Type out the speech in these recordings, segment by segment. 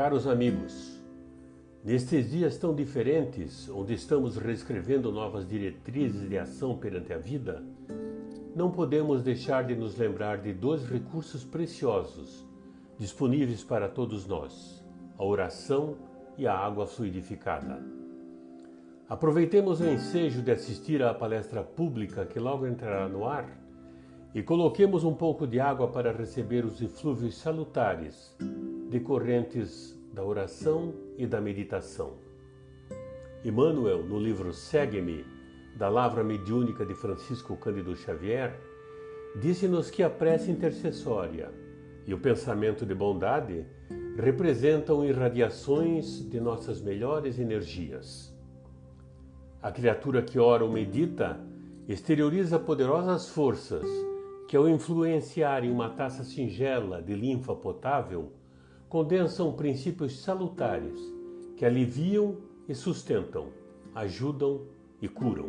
Caros amigos, nestes dias tão diferentes, onde estamos reescrevendo novas diretrizes de ação perante a vida, não podemos deixar de nos lembrar de dois recursos preciosos disponíveis para todos nós: a oração e a água fluidificada. Aproveitemos o ensejo de assistir à palestra pública que logo entrará no ar e coloquemos um pouco de água para receber os eflúvios salutares decorrentes da oração e da meditação. Emmanuel, no livro Segue-me, da Lavra Mediúnica de Francisco Cândido Xavier, disse-nos que a prece intercessória e o pensamento de bondade representam irradiações de nossas melhores energias. A criatura que ora ou medita exterioriza poderosas forças que, ao influenciar em uma taça singela de linfa potável, condensam princípios salutares que aliviam e sustentam, ajudam e curam.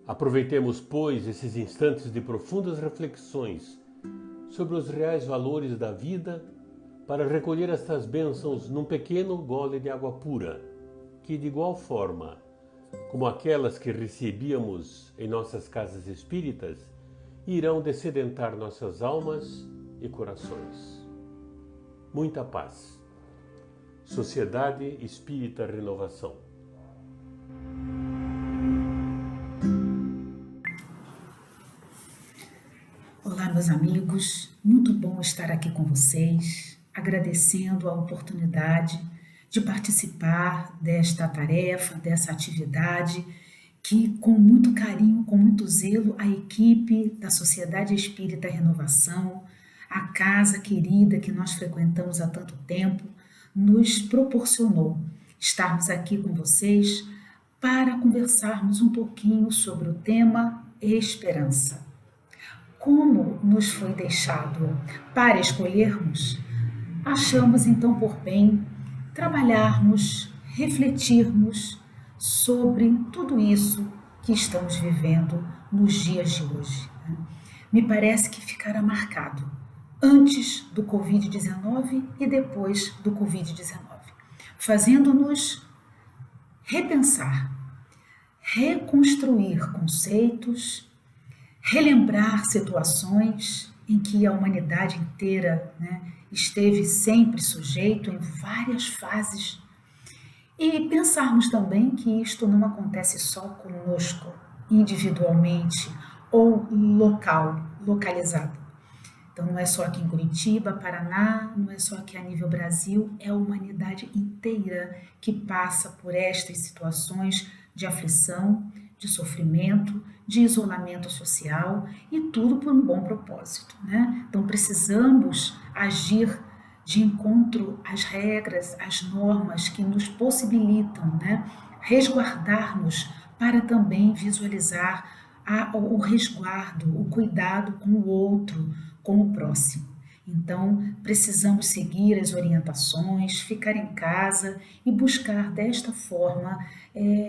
Aproveitemos, pois, esses instantes de profundas reflexões sobre os reais valores da vida para recolher estas bênçãos num pequeno gole de água pura, que, de igual forma como aquelas que recebíamos em nossas casas espíritas, irão dessedentar nossas almas e corações. Muita paz. Sociedade Espírita Renovação. Olá, meus amigos. Muito bom estar aqui com vocês, agradecendo a oportunidade de participar desta tarefa, dessa atividade que, com muito carinho, com muito zelo, a equipe da Sociedade Espírita Renovação, a casa querida que nós frequentamos há tanto tempo, nos proporcionou estarmos aqui com vocês para conversarmos um pouquinho sobre o tema esperança. Como nos foi deixado para escolhermos, achamos então por bem trabalharmos, refletirmos sobre tudo isso que estamos vivendo nos dias de hoje. Me parece que ficará marcado antes do Covid-19 e depois do Covid-19, fazendo-nos repensar, reconstruir conceitos, relembrar situações em que a humanidade inteira, esteve sempre sujeito em várias fases, e pensarmos também que isto não acontece só conosco, individualmente ou localizado. Então não é só aqui em Curitiba, Paraná, não é só aqui a nível Brasil, é a humanidade inteira que passa por estas situações de aflição, de sofrimento, de isolamento social e tudo por um bom propósito, Então precisamos agir de encontro às regras, às normas que nos possibilitam, resguardar-nos para também visualizar o resguardo, o cuidado com o outro, com o próximo. Então, precisamos seguir as orientações, ficar em casa e buscar desta forma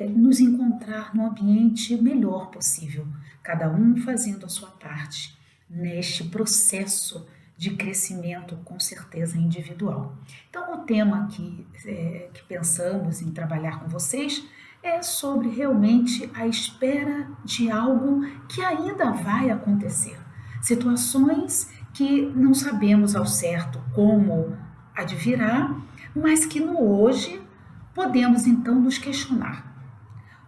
nos encontrar no ambiente melhor possível, cada um fazendo a sua parte neste processo de crescimento, com certeza individual. Então, o tema que pensamos em trabalhar com vocês é sobre realmente a espera de algo que ainda vai acontecer. Situações que não sabemos ao certo como advirá, mas que no hoje podemos então nos questionar.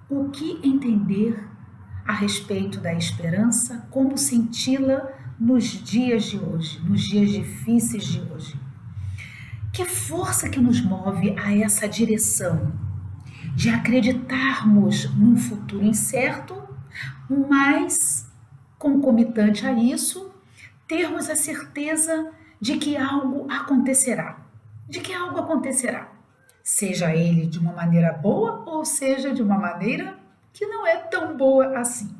O que entender a respeito da esperança, como senti-la nos dias de hoje, nos dias difíceis de hoje? Que força que nos move a essa direção de acreditarmos num futuro incerto, mas concomitante a isso, termos a certeza de que algo acontecerá, seja ele de uma maneira boa ou seja de uma maneira que não é tão boa assim.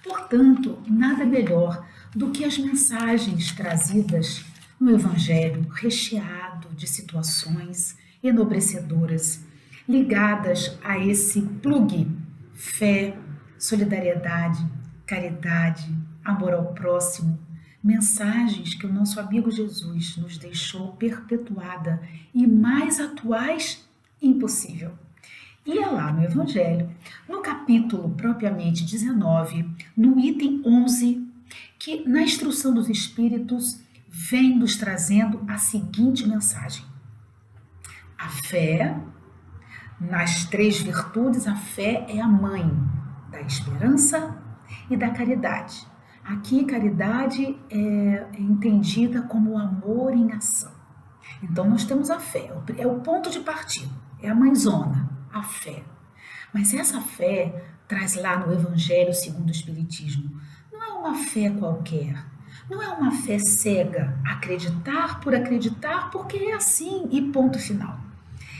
Portanto, nada melhor do que as mensagens trazidas no Evangelho, recheado de situações enobrecedoras, ligadas a esse plug: fé, solidariedade, caridade, amor ao próximo, mensagens que o nosso amigo Jesus nos deixou perpetuada e mais atuais impossível. E é lá no Evangelho, no capítulo propriamente 19, no item 11, que na instrução dos Espíritos vem nos trazendo a seguinte mensagem: a fé, nas três virtudes, a fé é a mãe da esperança e da caridade. Aqui, caridade é entendida como o amor em ação. Então, nós temos a fé, é o ponto de partida, é a mãezona, a fé. Mas essa fé traz lá no Evangelho segundo o Espiritismo, não é uma fé qualquer, não é uma fé cega, acreditar porque é assim e ponto final.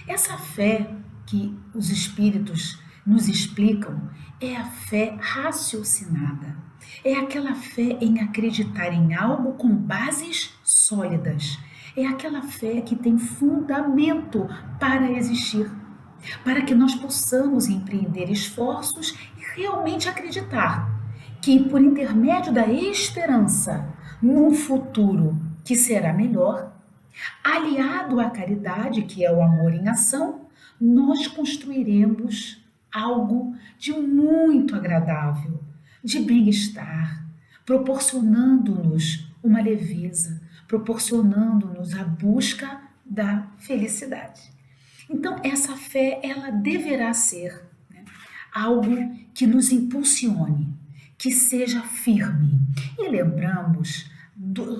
Essa fé que os Espíritos nos explicam é a fé raciocinada, é aquela fé em acreditar em algo com bases sólidas, é aquela fé que tem fundamento para existir, para que nós possamos empreender esforços e realmente acreditar que, por intermédio da esperança num futuro que será melhor, aliado à caridade, que é o amor em ação, nós construiremos algo de muito agradável, de bem-estar, proporcionando-nos uma leveza, proporcionando-nos a busca da felicidade. Então, essa fé, ela deverá ser, né, algo que nos impulsione, que seja firme. E lembramos,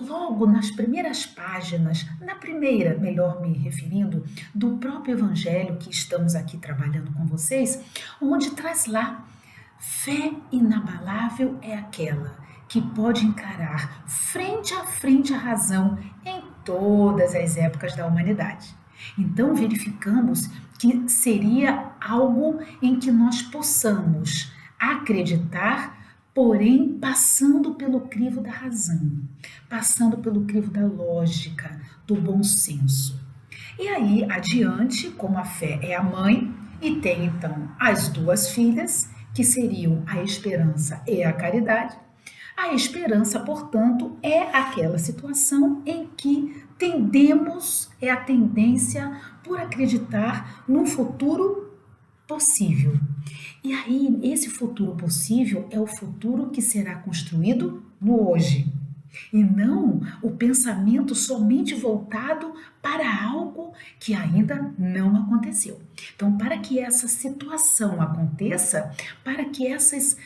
logo nas primeiras páginas, na primeira, melhor me referindo, do próprio Evangelho que estamos aqui trabalhando com vocês, onde traz lá: fé inabalável é aquela que pode encarar frente a frente a razão em todas as épocas da humanidade. Então, verificamos que seria algo em que nós possamos acreditar, porém passando pelo crivo da razão, passando pelo crivo da lógica, do bom senso. E aí, adiante, como a fé é a mãe e tem então as duas filhas, que seriam a esperança e a caridade, a esperança, portanto, é aquela situação em que é a tendência por acreditar num futuro possível. E aí, esse futuro possível é o futuro que será construído no hoje. E não o pensamento somente voltado para algo que ainda não aconteceu. Então, para que essa situação aconteça, para que essas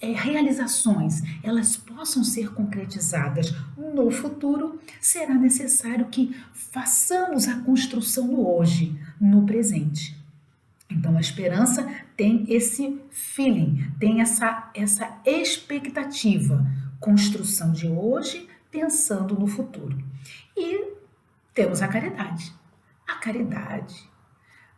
realizações elas possam ser concretizadas no futuro, será necessário que façamos a construção no hoje, no presente. Então, a esperança tem esse feeling, tem essa expectativa, construção de hoje, pensando no futuro. E temos a caridade. A caridade,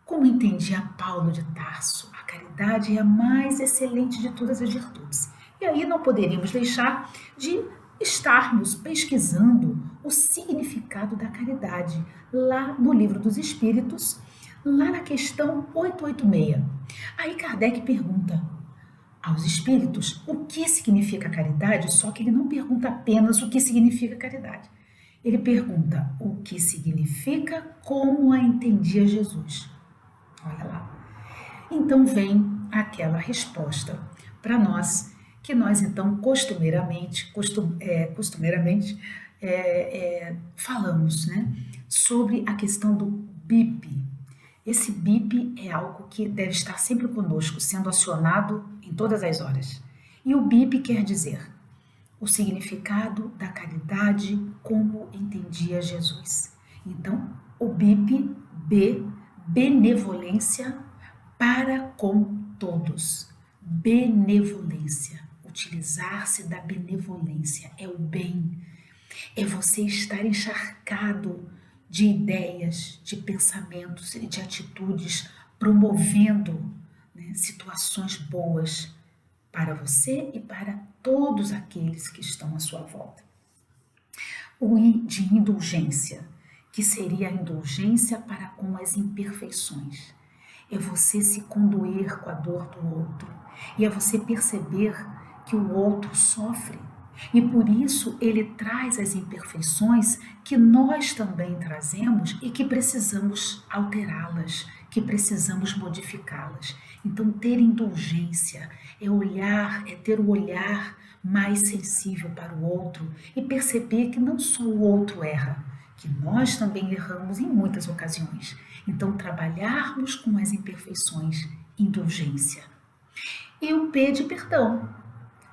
como entendia Paulo de Tarso, a caridade é a mais excelente de todas as virtudes. E aí não poderíamos deixar de estarmos pesquisando o significado da caridade lá no Livro dos Espíritos, lá na questão 886. Aí Kardec pergunta aos espíritos o que significa caridade, só que ele não pergunta apenas o que significa caridade. Ele pergunta o que significa, como a entendia Jesus. Olha lá. Então vem aquela resposta para nós, que nós então costumeiramente falamos, né, sobre a questão do BIP. Esse BIP é algo que deve estar sempre conosco, sendo acionado em todas as horas. E o BIP quer dizer o significado da caridade como entendia Jesus. Então, o BIP, benevolência para com todos. Benevolência, utilizar-se da benevolência, é o bem. É você estar encharcado de ideias, de pensamentos e de atitudes, promovendo, né, situações boas para você e para todos aqueles que estão à sua volta. O I de indulgência, que seria a indulgência para com as imperfeições. É você se condoer com a dor do outro e é você perceber que o outro sofre E por isso ele traz as imperfeições que nós também trazemos e que precisamos alterá-las, que precisamos modificá-las. Então, ter indulgência é olhar, é ter o olhar mais sensível para o outro e perceber que não só o outro erra, que nós também erramos em muitas ocasiões. Então, trabalharmos com as imperfeições, indulgência. E o P de perdão,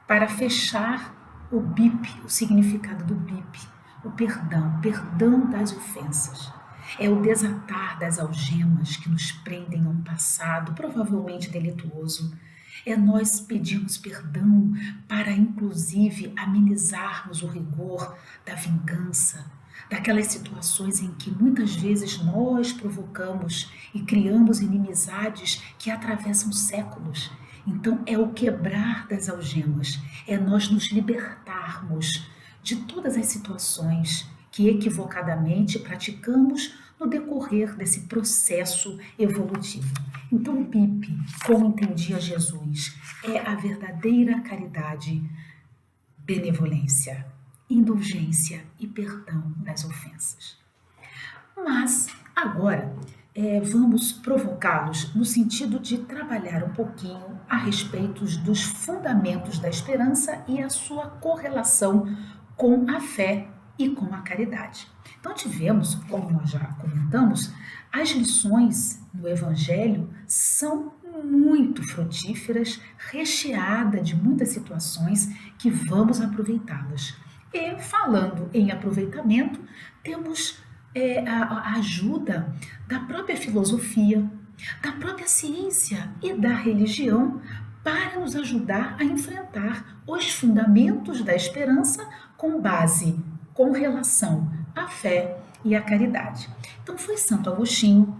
para fechar o BIP, o significado do BIP, o perdão das ofensas. É o desatar das algemas que nos prendem a um passado provavelmente delituoso. É nós pedirmos perdão para, inclusive, amenizarmos o rigor da vingança, daquelas situações em que muitas vezes nós provocamos e criamos inimizades que atravessam séculos. Então, é o quebrar das algemas, é nós nos libertarmos de todas as situações que equivocadamente praticamos no decorrer desse processo evolutivo. Então, o BIP, como entendia Jesus, é a verdadeira caridade, benevolência, indulgência e perdão das ofensas. Mas, agora, vamos provocá-los no sentido de trabalhar um pouquinho a respeito dos fundamentos da esperança e a sua correlação com a fé e com a caridade. Então tivemos, como nós já comentamos, as lições no Evangelho são muito frutíferas, recheada de muitas situações que vamos aproveitá-las. E falando em aproveitamento, temos a ajuda da própria filosofia, da própria ciência e da religião para nos ajudar a enfrentar os fundamentos da esperança com relação à fé e à caridade. Então foi Santo Agostinho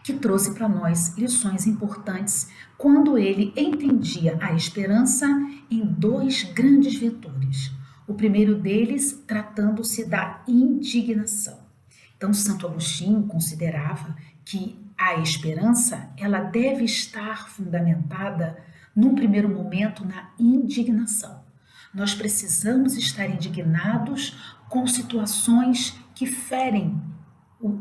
que trouxe para nós lições importantes quando ele entendia a esperança em dois grandes vetores. O primeiro deles tratando-se da indignação. Então, Santo Agostinho considerava que a esperança ela deve estar fundamentada, num primeiro momento, na indignação. Nós precisamos estar indignados com situações que ferem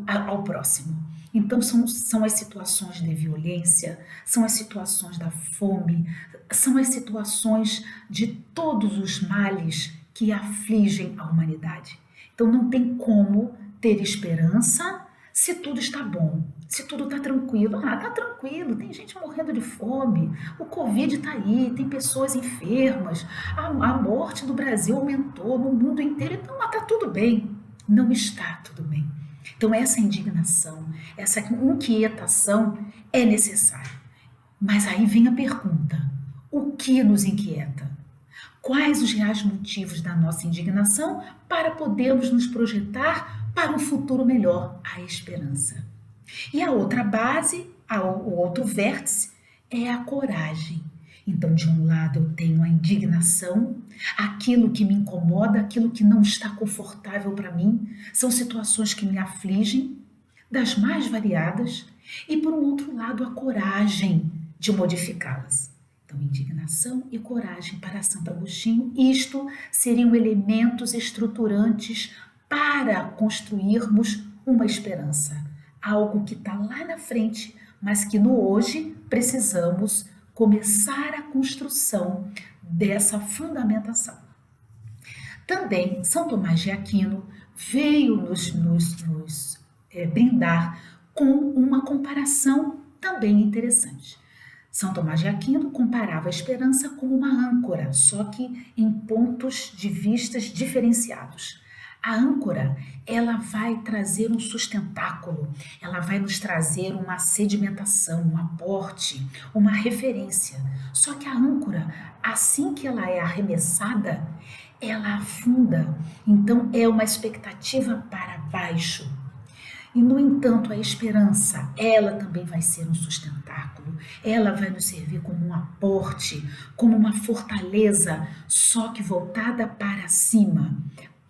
ao próximo. Então, são as situações de violência, são as situações da fome, são as situações de todos os males que afligem a humanidade. Então, não tem como ter esperança se tudo está bom, se tudo está tranquilo. Está tranquilo, tem gente morrendo de fome, o Covid está aí, tem pessoas enfermas, a morte no Brasil aumentou no mundo inteiro, então está tudo bem. Não está tudo bem. Então essa indignação, essa inquietação é necessária. Mas aí vem a pergunta, o que nos inquieta? Quais os reais motivos da nossa indignação para podermos nos projetar para um futuro melhor, a esperança? E a outra base, o outro vértice, é a coragem. Então, de um lado eu tenho a indignação, aquilo que me incomoda, aquilo que não está confortável para mim, são situações que me afligem, das mais variadas, e por um outro lado a coragem de modificá-las. Então, indignação e coragem para Santo Agostinho, isto seriam elementos estruturantes para construirmos uma esperança, algo que está lá na frente, mas que no hoje precisamos começar a construção dessa fundamentação. Também São Tomás de Aquino veio nos brindar com uma comparação também interessante. São Tomás de Aquino comparava a esperança com uma âncora, só que em pontos de vistas diferenciados. A âncora, ela vai trazer um sustentáculo, ela vai nos trazer uma sedimentação, um aporte, uma referência. Só que a âncora, assim que ela é arremessada, ela afunda. Então, é uma expectativa para baixo. E, no entanto, a esperança, ela também vai ser um sustentáculo, ela vai nos servir como um aporte, como uma fortaleza, só que voltada para cima,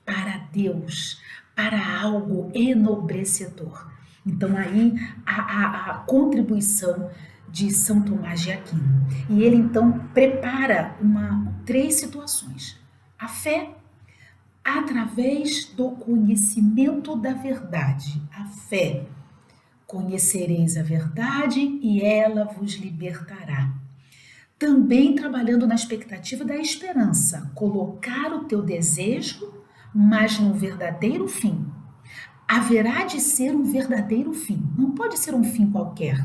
para Deus, para algo enobrecedor. Então aí a contribuição de São Tomás de Aquino. E ele então prepara três situações. A fé através do conhecimento da verdade. A fé. Conhecereis a verdade e ela vos libertará. Também trabalhando na expectativa da esperança, colocar o teu desejo, mas no verdadeiro fim. Haverá de ser um verdadeiro fim, não pode ser um fim qualquer.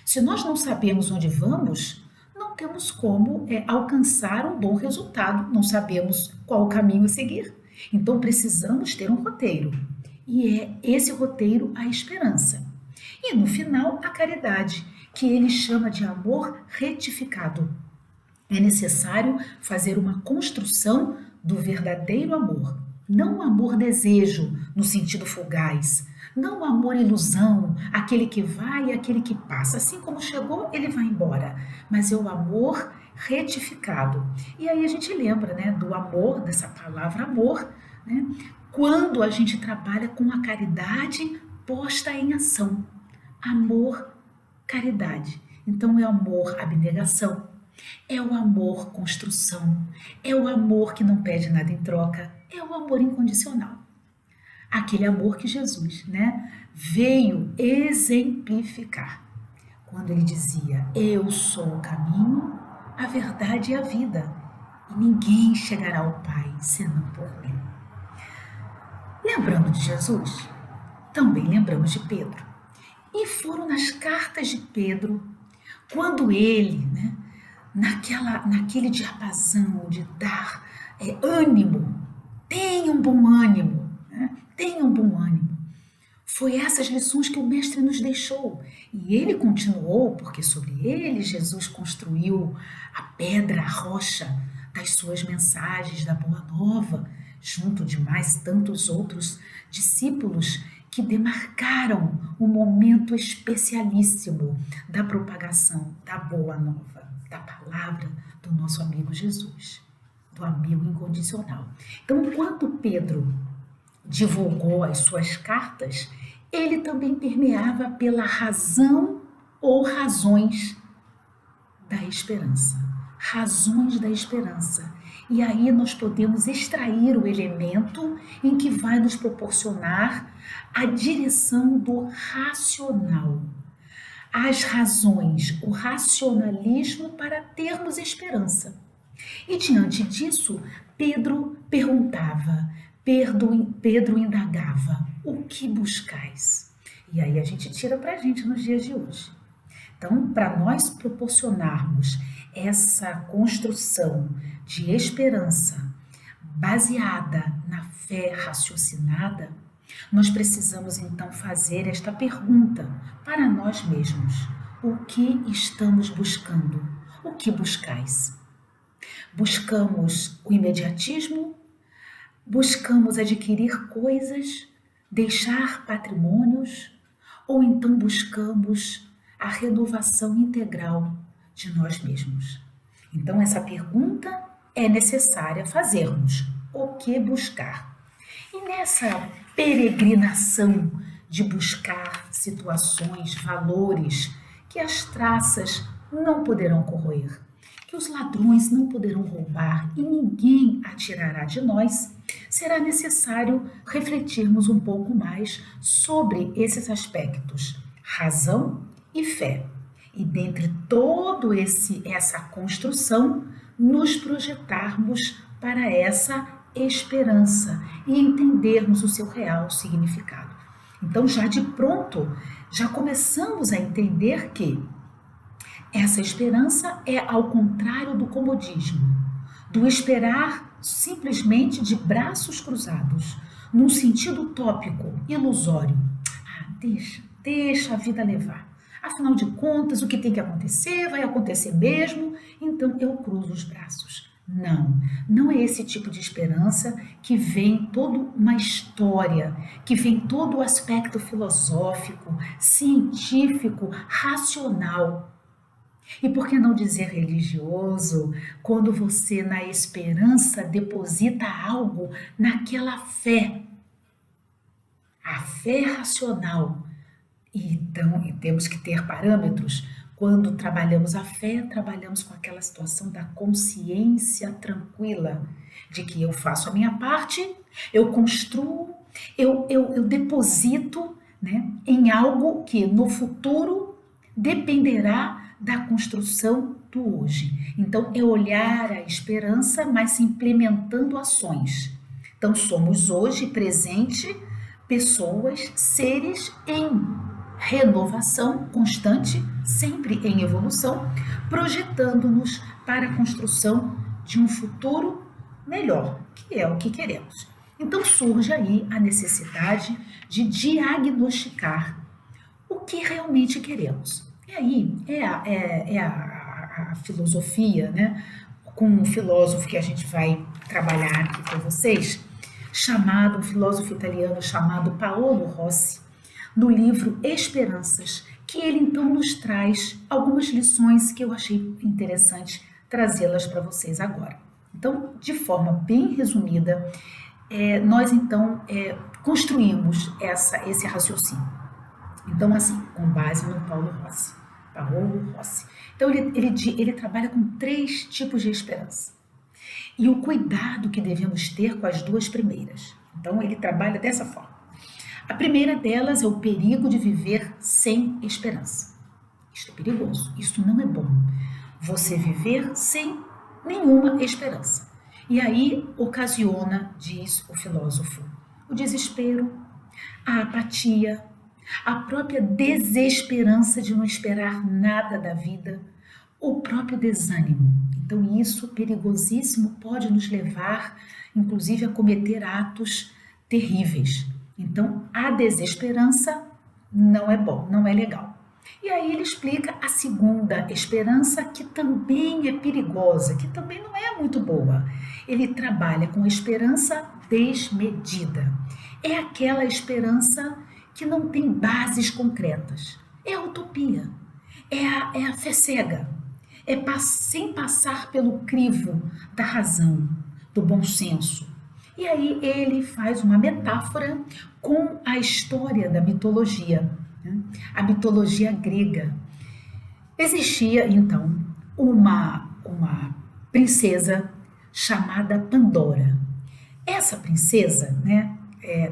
Se nós não sabemos onde vamos, não temos como alcançar um bom resultado, não sabemos qual o caminho a seguir. Então precisamos ter um roteiro, e é esse roteiro a esperança. E no final, a caridade, que ele chama de amor retificado. É necessário fazer uma construção do verdadeiro amor, não o amor desejo no sentido fugaz, não o amor ilusão, aquele que vai e aquele que passa, assim como chegou, ele vai embora, mas é o amor retificado. E aí a gente lembra, né, do amor, dessa palavra amor, né, quando a gente trabalha com a caridade posta em ação. Amor, caridade. Então é o amor, abnegação. É o amor, construção. É o amor que não pede nada em troca. É o amor incondicional. Aquele amor que Jesus, né, veio exemplificar. Quando ele dizia, eu sou o caminho, a verdade e a vida. E ninguém chegará ao Pai senão por mim. Lembrando de Jesus, também lembramos de Pedro. E foram nas cartas de Pedro, quando ele, né, naquele diapasão de dar ânimo, tenha um bom ânimo, né, tenha um bom ânimo. Foi essas lições que o Mestre nos deixou. E ele continuou, porque sobre ele Jesus construiu a pedra, a rocha das suas mensagens da Boa Nova, junto de mais tantos outros discípulos que demarcaram um momento especialíssimo da propagação da Boa Nova, da palavra do nosso amigo Jesus, do amigo incondicional. Então, quando Pedro divulgou as suas cartas, ele também permeava pela razão ou razões da esperança. Razões da esperança. E aí nós podemos extrair o elemento em que vai nos proporcionar a direção do racional. As razões, o racionalismo para termos esperança. E diante disso, Pedro perguntava, Pedro indagava, o que buscais? E aí a gente tira para a gente nos dias de hoje. Então, para nós proporcionarmos essa construção de esperança baseada na fé raciocinada, nós precisamos então fazer esta pergunta para nós mesmos. O que estamos buscando? O que buscais? Buscamos o imediatismo? Buscamos adquirir coisas? Deixar patrimônios? Ou então buscamos a renovação integral de nós mesmos? Então, essa pergunta é necessária fazermos. O que buscar? E nessa peregrinação de buscar situações, valores que as traças não poderão corroer, que os ladrões não poderão roubar e ninguém atirará de nós, será necessário refletirmos um pouco mais sobre esses aspectos, razão e fé. E dentre todo essa construção, nos projetarmos para essa esperança e entendermos o seu real significado. Então, já de pronto, já começamos a entender que essa esperança é ao contrário do comodismo, do esperar simplesmente de braços cruzados, num sentido utópico, ilusório. Deixa a vida levar. Afinal de contas, o que tem que acontecer, vai acontecer mesmo, então eu cruzo os braços. Não é esse tipo de esperança que vem toda uma história, que vem todo o aspecto filosófico, científico, racional. E por que não dizer religioso, quando você na esperança deposita algo naquela fé, a fé racional. Então, temos que ter parâmetros. Quando trabalhamos a fé, trabalhamos com aquela situação da consciência tranquila, de que eu faço a minha parte, eu construo, eu deposito, né, em algo que no futuro dependerá da construção do hoje. Então, é olhar a esperança, mas implementando ações. Então, somos hoje, presente, pessoas, seres em renovação constante, sempre em evolução, projetando-nos para a construção de um futuro melhor, que é o que queremos. Então surge aí a necessidade de diagnosticar o que realmente queremos. E aí é a filosofia, né? Com um filósofo que a gente vai trabalhar aqui com vocês, um filósofo italiano chamado Paolo Rossi, no livro Esperanças, que ele então nos traz algumas lições que eu achei interessante trazê-las para vocês agora. Então, de forma bem resumida, nós então construímos esse raciocínio. Então, assim, com base no Paolo Rossi. Então, ele trabalha com 3 tipos de esperança. E o cuidado que devemos ter com as 2 primeiras. Então, ele trabalha dessa forma. A primeira delas é o perigo de viver sem esperança. Isto é perigoso, isso não é bom. Você viver sem nenhuma esperança. E aí ocasiona, diz o filósofo, o desespero, a apatia, a própria desesperança de não esperar nada da vida, o próprio desânimo. Então isso, perigosíssimo, pode nos levar, inclusive, a cometer atos terríveis. Então, a desesperança não é bom, não é legal. E aí ele explica a segunda esperança, que também é perigosa, que também não é muito boa. Ele trabalha com esperança desmedida. É aquela esperança que não tem bases concretas. É a utopia, é a fé cega, sem passar pelo crivo da razão, do bom senso. E aí ele faz uma metáfora com a história da mitologia, né? A mitologia grega. Existia, então, uma princesa chamada Pandora. Essa princesa, né,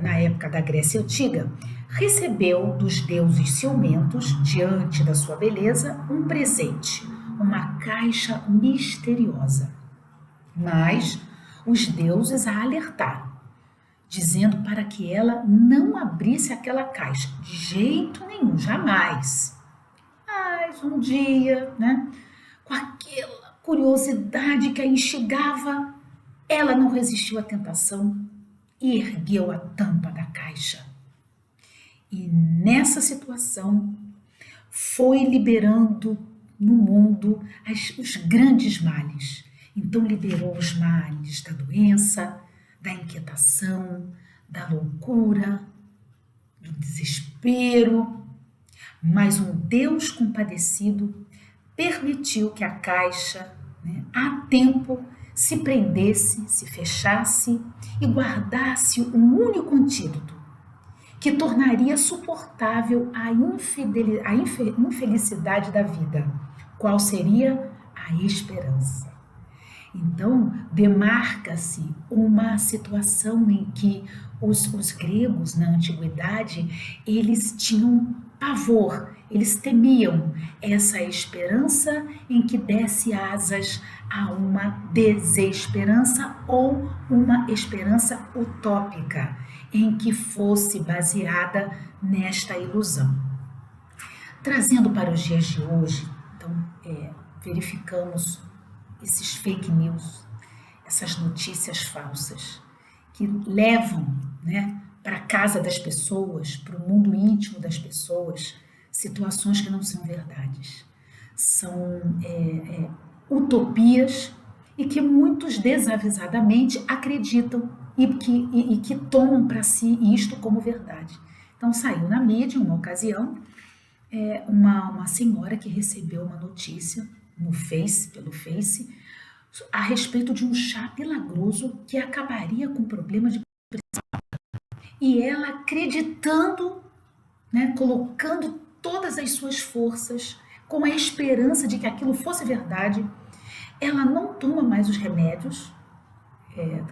na época da Grécia Antiga, recebeu dos deuses ciumentos, diante da sua beleza, um presente, uma caixa misteriosa. Mas os deuses a alertaram, dizendo para que ela não abrisse aquela caixa, de jeito nenhum, jamais. Mas um dia, né, com aquela curiosidade que a instigava, ela não resistiu à tentação e ergueu a tampa da caixa. E nessa situação foi liberando no mundo os grandes males. Então liberou os males da doença, da inquietação, da loucura, do desespero. Mas um Deus compadecido permitiu que a caixa, né, a tempo, se prendesse, se fechasse e guardasse um único antídoto, que tornaria suportável a infelicidade da vida. Qual seria? A esperança. Então, demarca-se uma situação em que os gregos, na antiguidade, eles tinham pavor, eles temiam essa esperança em que desse asas a uma desesperança ou uma esperança utópica, em que fosse baseada nesta ilusão. Trazendo para os dias de hoje, então, verificamos esses fake news, essas notícias falsas, que levam, né, para a casa das pessoas, para o mundo íntimo das pessoas, situações que não são verdades. São utopias e que muitos desavisadamente acreditam e que tomam para si isto como verdade. Então saiu na mídia, uma ocasião, uma senhora que recebeu uma notícia pelo Face, a respeito de um chá milagroso que acabaria com o problema de pressão. E ela acreditando, né, colocando todas as suas forças, com a esperança de que aquilo fosse verdade, ela não toma mais os remédios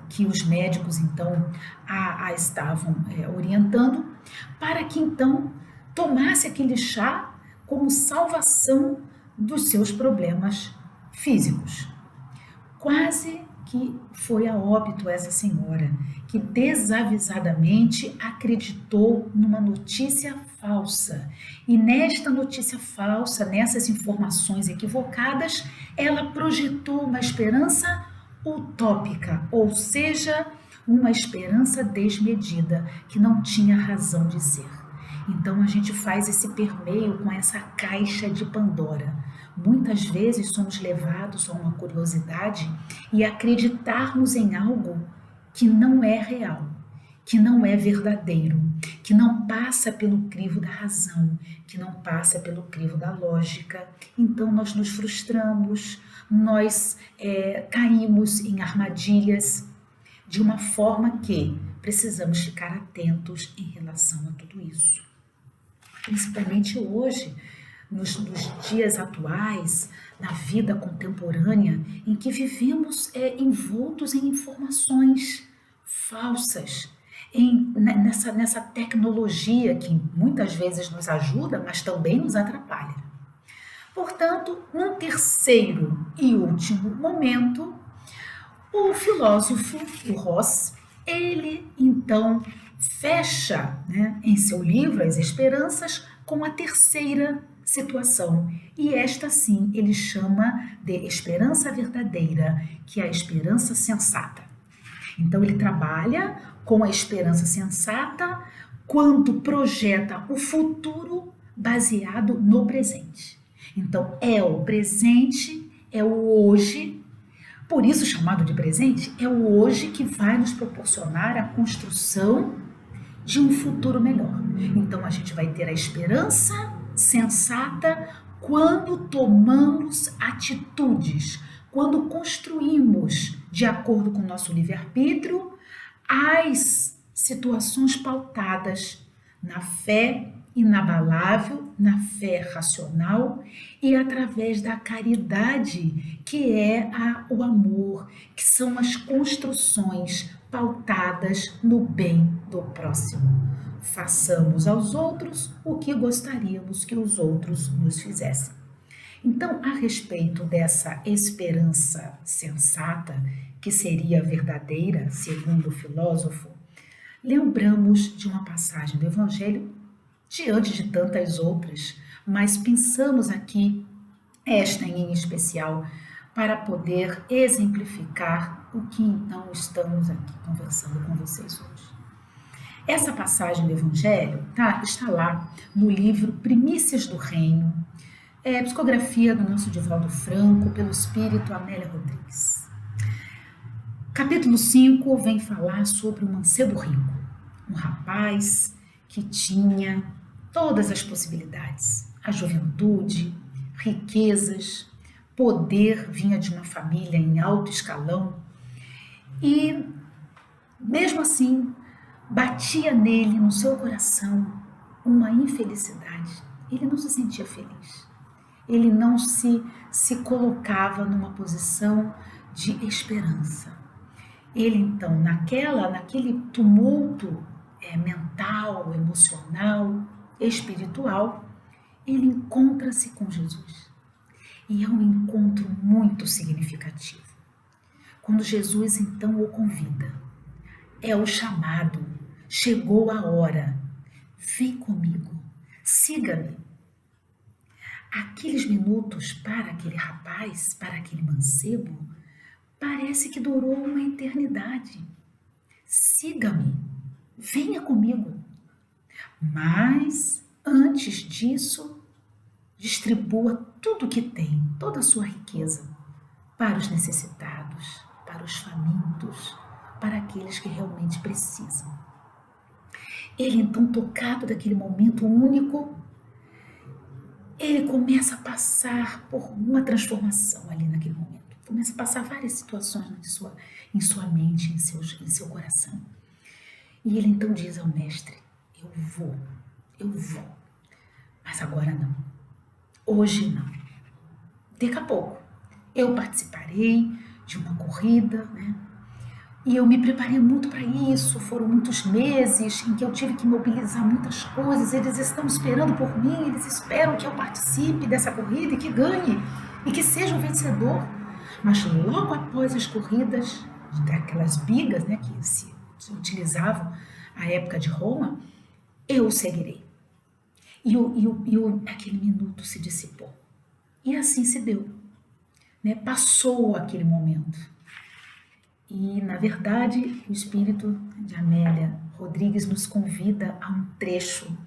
que os médicos então a estavam orientando, para que então tomasse aquele chá como salvação dos seus problemas físicos. Quase que foi a óbito essa senhora, que desavisadamente acreditou numa notícia falsa. E nesta notícia falsa, nessas informações equivocadas, ela projetou uma esperança utópica, ou seja, uma esperança desmedida, que não tinha razão de ser. Então a gente faz esse permeio com essa caixa de Pandora. Muitas vezes somos levados a uma curiosidade e acreditarmos em algo que não é real, que não é verdadeiro, que não passa pelo crivo da razão, que não passa pelo crivo da lógica. Então nós nos frustramos, nós caímos em armadilhas de uma forma que precisamos ficar atentos em relação a tudo isso. Principalmente hoje, nos dias atuais, na vida contemporânea, em que vivemos envoltos em informações falsas, nessa tecnologia que muitas vezes nos ajuda, mas também nos atrapalha. Portanto, num terceiro e último momento, o filósofo, o Ross, ele então fecha em seu livro As Esperanças com a terceira situação, e esta sim ele chama de esperança verdadeira, que é a esperança sensata. Então ele trabalha com a esperança sensata quando projeta o futuro baseado no presente. Então é o presente, é o hoje, por isso chamado de presente, é o hoje que vai nos proporcionar a construção de um futuro melhor. Então a gente vai ter a esperança sensata quando tomamos atitudes, quando construímos, de acordo com o nosso livre-arbítrio, as situações pautadas na fé inabalável, na fé racional e através da caridade, que é o amor, que são as construções pautadas no bem do próximo. Façamos aos outros o que gostaríamos que os outros nos fizessem. Então, a respeito dessa esperança sensata, que seria verdadeira, segundo o filósofo, lembramos de uma passagem do Evangelho, diante de tantas outras, mas pensamos aqui esta em especial para poder exemplificar o que então estamos aqui conversando com vocês hoje. Essa passagem do Evangelho está lá no livro Primícias do Reino, psicografia do nosso Divaldo Franco, pelo espírito Amélia Rodrigues. Capítulo 5 vem falar sobre o mancebo rico, um rapaz que tinha todas as possibilidades, a juventude, riquezas, poder, vinha de uma família em alto escalão e, mesmo assim, batia nele, no seu coração, uma infelicidade. Ele não se sentia feliz. Ele não se colocava numa posição de esperança. Ele, então, naquele tumulto mental, emocional, espiritual, ele encontra-se com Jesus. E é um encontro muito significativo. Quando Jesus, então, o convida, é o chamado, chegou a hora, vem comigo, siga-me. Aqueles minutos para aquele rapaz, para aquele mancebo, parece que durou uma eternidade. Siga-me, venha comigo. Mas, antes disso, distribua tudo o que tem, toda a sua riqueza, para os necessitados, para os famintos, para aqueles que realmente precisam. Ele, então, tocado daquele momento único, ele começa a passar por uma transformação ali naquele momento. Começa a passar várias situações em sua mente, em seu coração. E ele então diz ao mestre, eu vou, mas agora não. Hoje não. Daqui a pouco eu participarei de uma corrida, né? E eu me preparei muito para isso, foram muitos meses em que eu tive que mobilizar muitas coisas, eles estão esperando por mim, eles esperam que eu participe dessa corrida e que ganhe, e que seja um vencedor. Mas logo após as corridas, daquelas bigas, né, que se utilizavam à época de Roma, eu seguirei. Aquele minuto se dissipou. E assim se deu, né? Passou aquele momento. E, na verdade, o espírito de Amélia Rodrigues nos convida a um trecho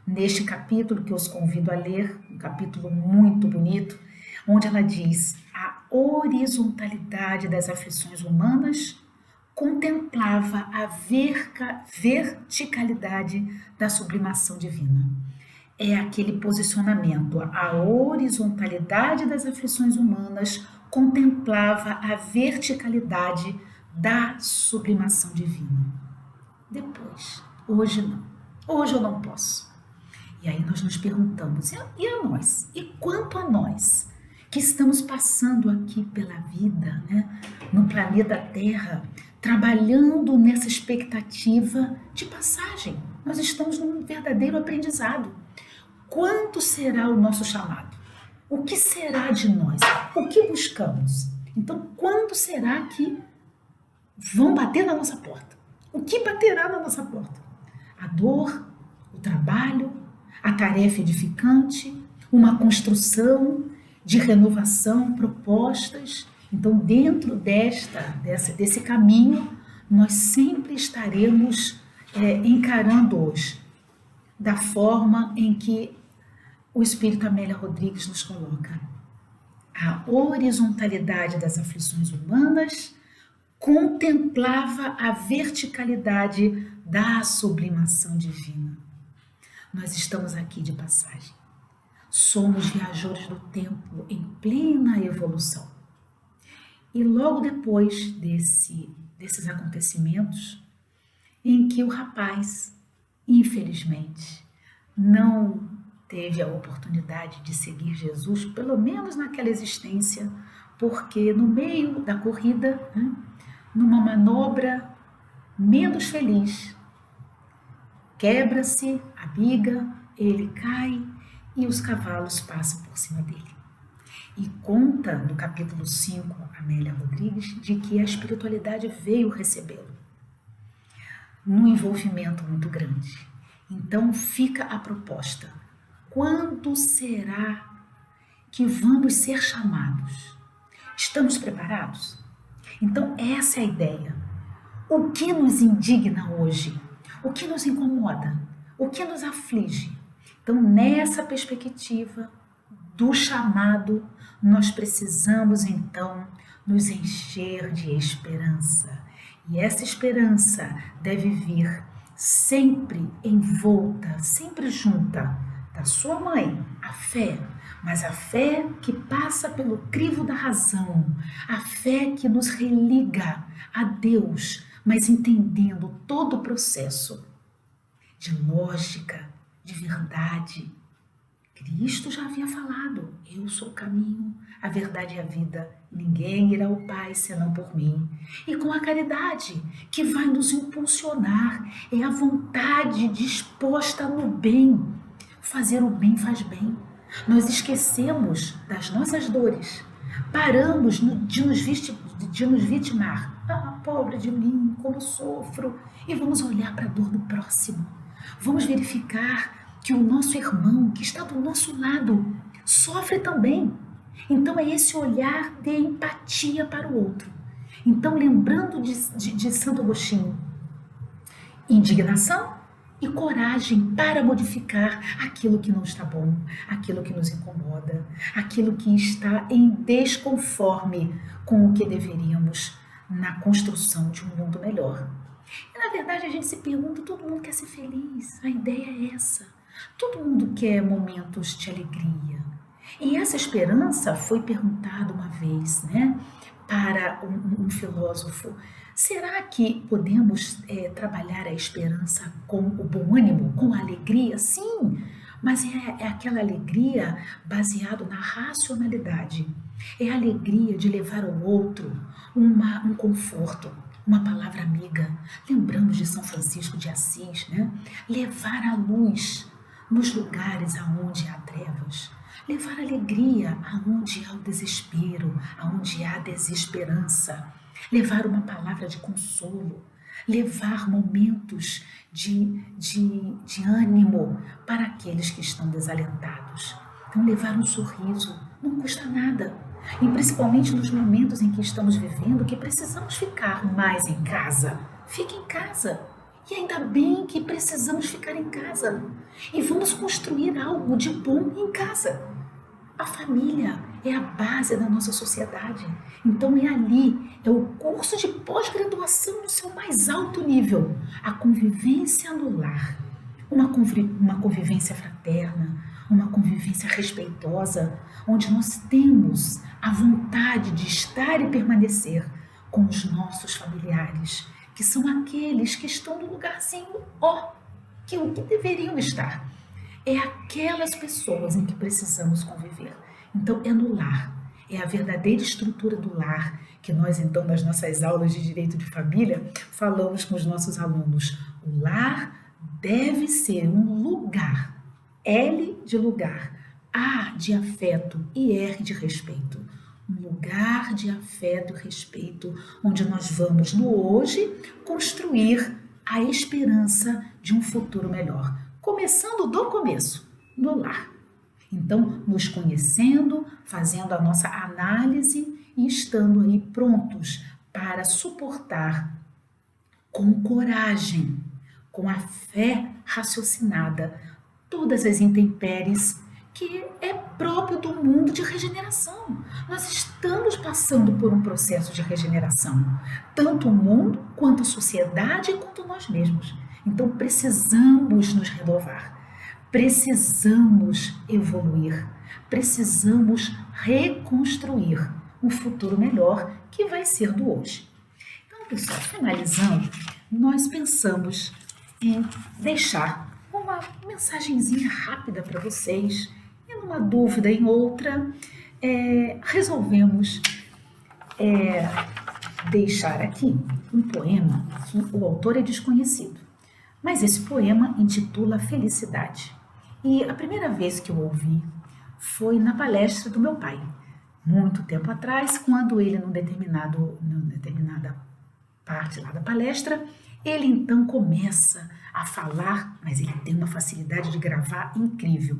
neste capítulo que eu os convido a ler, um capítulo muito bonito, onde ela diz: a horizontalidade das aflições humanas contemplava a verticalidade da sublimação divina. É aquele posicionamento, a horizontalidade das aflições humanas contemplava a verticalidade da sublimação divina. Depois, hoje não. Hoje eu não posso. E aí nós nos perguntamos, e a nós? E quanto a nós, que estamos passando aqui pela vida, né, no planeta Terra, trabalhando nessa expectativa de passagem? Nós estamos num verdadeiro aprendizado. Quanto será o nosso chamado? O que será de nós? O que buscamos? Então, quando será que vão bater na nossa porta? O que baterá na nossa porta? A dor, o trabalho, a tarefa edificante, uma construção de renovação, propostas. Então, dentro desse caminho, nós sempre estaremos encarando-os da forma em que o Espírito Amélia Rodrigues nos coloca. A horizontalidade das aflições humanas contemplava a verticalidade da sublimação divina. Nós estamos aqui de passagem. Somos viajores do tempo em plena evolução. E logo depois desses acontecimentos, em que o rapaz, infelizmente, não teve a oportunidade de seguir Jesus, pelo menos naquela existência, porque no meio da corrida, né, numa manobra menos feliz, quebra-se a biga, ele cai e os cavalos passam por cima dele. E conta no capítulo 5, Amélia Rodrigues, de que a espiritualidade veio recebê-lo num envolvimento muito grande. Então fica a proposta: quando será que vamos ser chamados? Estamos preparados? Então essa é a ideia. O que nos indigna hoje? O que nos incomoda? O que nos aflige? Então, nessa perspectiva do chamado, nós precisamos então nos encher de esperança. E essa esperança deve vir sempre envolta, sempre junta da sua mãe, a fé, mas a fé que passa pelo crivo da razão, a fé que nos religa a Deus, mas entendendo todo o processo de lógica, de verdade. Cristo já havia falado: eu sou o caminho, a verdade e a vida, ninguém irá ao Pai senão por mim. E com a caridade, que vai nos impulsionar, é a vontade disposta no bem. Fazer o bem faz bem. Nós esquecemos das nossas dores, paramos de nos vitimar. Ah, pobre de mim, como sofro. E vamos olhar para a dor do próximo. Vamos verificar que o nosso irmão, que está do nosso lado, sofre também. Então é esse olhar de empatia para o outro. Então, lembrando de Santo Agostinho, indignação e coragem para modificar aquilo que não está bom, aquilo que nos incomoda, aquilo que está em desconforme com o que deveríamos na construção de um mundo melhor. E, na verdade, a gente se pergunta: todo mundo quer ser feliz, a ideia é essa. Todo mundo quer momentos de alegria. E essa esperança foi perguntada uma vez, né, para um filósofo: será que podemos trabalhar a esperança com o bom ânimo, com a alegria? Sim, mas é aquela alegria baseada na racionalidade. É a alegria de levar ao outro um conforto, uma palavra amiga. Lembramos de São Francisco de Assis, né? Levar a luz nos lugares aonde há trevas. Levar alegria aonde há o desespero, aonde há desesperança. Levar uma palavra de consolo. Levar momentos de ânimo para aqueles que estão desalentados. Então, levar um sorriso não custa nada. E principalmente nos momentos em que estamos vivendo, que precisamos ficar mais em casa. Fique em casa. E ainda bem que precisamos ficar em casa. E vamos construir algo de bom em casa. A família é a base da nossa sociedade. Então é ali, é o curso de pós-graduação no seu mais alto nível. A convivência no lar. Uma convivência fraterna, uma convivência respeitosa, onde nós temos a vontade de estar e permanecer com os nossos familiares, que são aqueles que estão no lugarzinho, que deveriam estar. É aquelas pessoas em que precisamos conviver. Então, é no lar, é a verdadeira estrutura do lar, que nós, então, nas nossas aulas de Direito de Família, falamos com os nossos alunos. O lar deve ser um lugar, L de lugar, A de afeto e R de respeito. Um lugar de afeto e respeito, onde nós vamos, no hoje, construir a esperança de um futuro melhor. Começando do começo, no lar. Então, nos conhecendo, fazendo a nossa análise e estando aí prontos para suportar com coragem, com a fé raciocinada, todas as intempéries que é próprio do mundo de regeneração. Nós estamos passando por um processo de regeneração, tanto o mundo, quanto a sociedade, quanto nós mesmos. Então precisamos nos renovar, precisamos evoluir, precisamos reconstruir um futuro melhor que vai ser do hoje. Então, pessoal, finalizando, nós pensamos em deixar uma mensagenzinha rápida para vocês, e numa dúvida em outra, resolvemos deixar aqui um poema que o autor é desconhecido, mas esse poema intitula Felicidade. E a primeira vez que eu ouvi foi na palestra do meu pai, muito tempo atrás, quando ele, numa determinada parte lá da palestra, ele então começa a falar, mas ele tem uma facilidade de gravar incrível,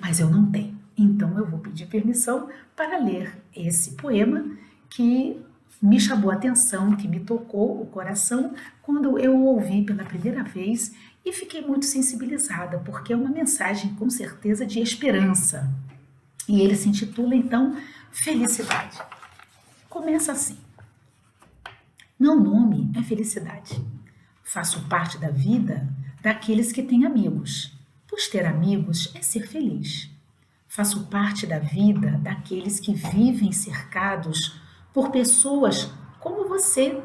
mas eu não tenho. Então eu vou pedir permissão para ler esse poema que me chamou a atenção, que me tocou o coração quando eu o ouvi pela primeira vez e fiquei muito sensibilizada, porque é uma mensagem com certeza de esperança. E ele se intitula então Felicidade. Começa assim: meu nome é Felicidade. Faço parte da vida daqueles que têm amigos, pois ter amigos é ser feliz. Faço parte da vida daqueles que vivem cercados por pessoas como você,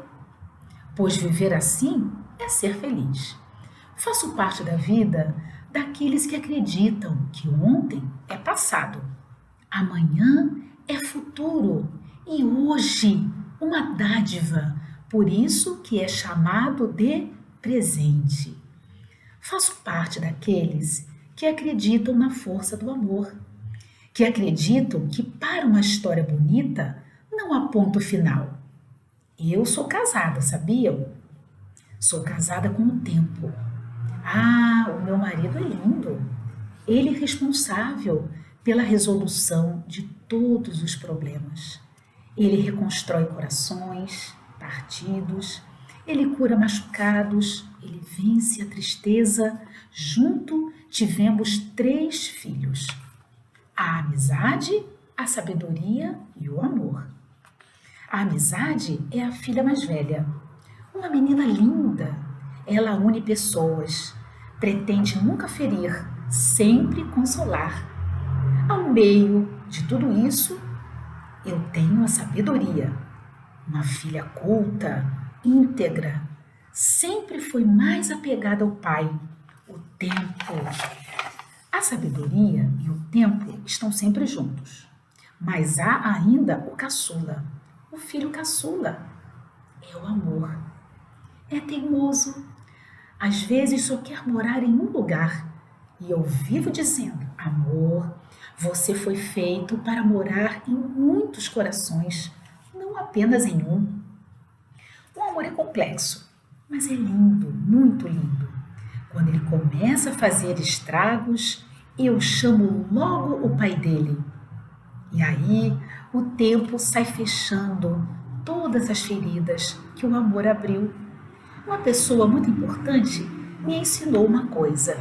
pois viver assim é ser feliz. Faço parte da vida daqueles que acreditam que ontem é passado, amanhã é futuro e hoje uma dádiva, por isso que é chamado de presente. Faço parte daqueles que acreditam na força do amor, que acreditam que para uma história bonita não há ponto final. Eu sou casada, sabiam? Sou casada com o tempo. O meu marido é lindo. Ele é responsável pela resolução de todos os problemas. Ele reconstrói corações partidos, ele cura machucados, ele vence a tristeza. Junto tivemos 3 filhos: a amizade, a sabedoria e o amor. A amizade é a filha mais velha, uma menina linda. Ela une pessoas, pretende nunca ferir, sempre consolar. Ao meio de tudo isso, eu tenho a sabedoria, uma filha culta, íntegra, sempre foi mais apegada ao pai. O tempo. A sabedoria e o tempo estão sempre juntos, mas há ainda o caçula, o filho caçula. É o amor. É teimoso. Às vezes só quer morar em um lugar. E eu vivo dizendo, amor, você foi feito para morar em muitos corações, não apenas em um. O amor é complexo, mas é lindo, muito lindo. Quando ele começa a fazer estragos, eu chamo logo o pai dele. E aí o tempo sai fechando todas as feridas que o amor abriu. Uma pessoa muito importante me ensinou uma coisa: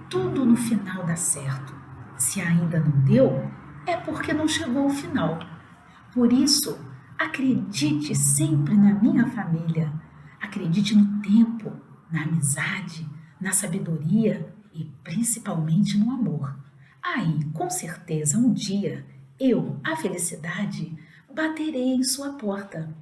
tudo no final dá certo. Se ainda não deu, é porque não chegou ao final. Por isso, acredite sempre na minha família. Acredite no tempo, na amizade, na sabedoria e principalmente no amor. Aí, com certeza, um dia a felicidade, baterei em sua porta.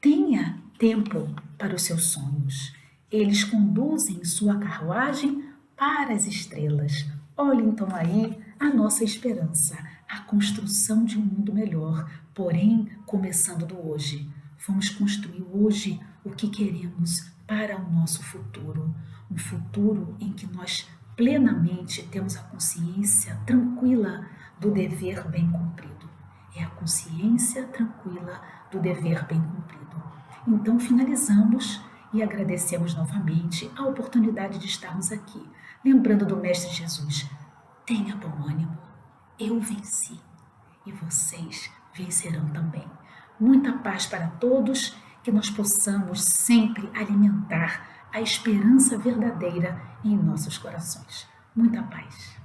Tenha tempo para os seus sonhos. Eles conduzem sua carruagem para as estrelas. Olhe então aí a nossa esperança, a construção de um mundo melhor, porém começando do hoje. Vamos construir hoje o que queremos para o nosso futuro. Um futuro em que nós plenamente temos a consciência tranquila do dever bem cumprido. É a consciência tranquila do dever bem cumprido. Então finalizamos e agradecemos novamente a oportunidade de estarmos aqui, lembrando do Mestre Jesus. Tenha bom ânimo, eu venci e vocês vencerão também. Muita paz para todos, que nós possamos sempre alimentar a esperança verdadeira em nossos corações. Muita paz.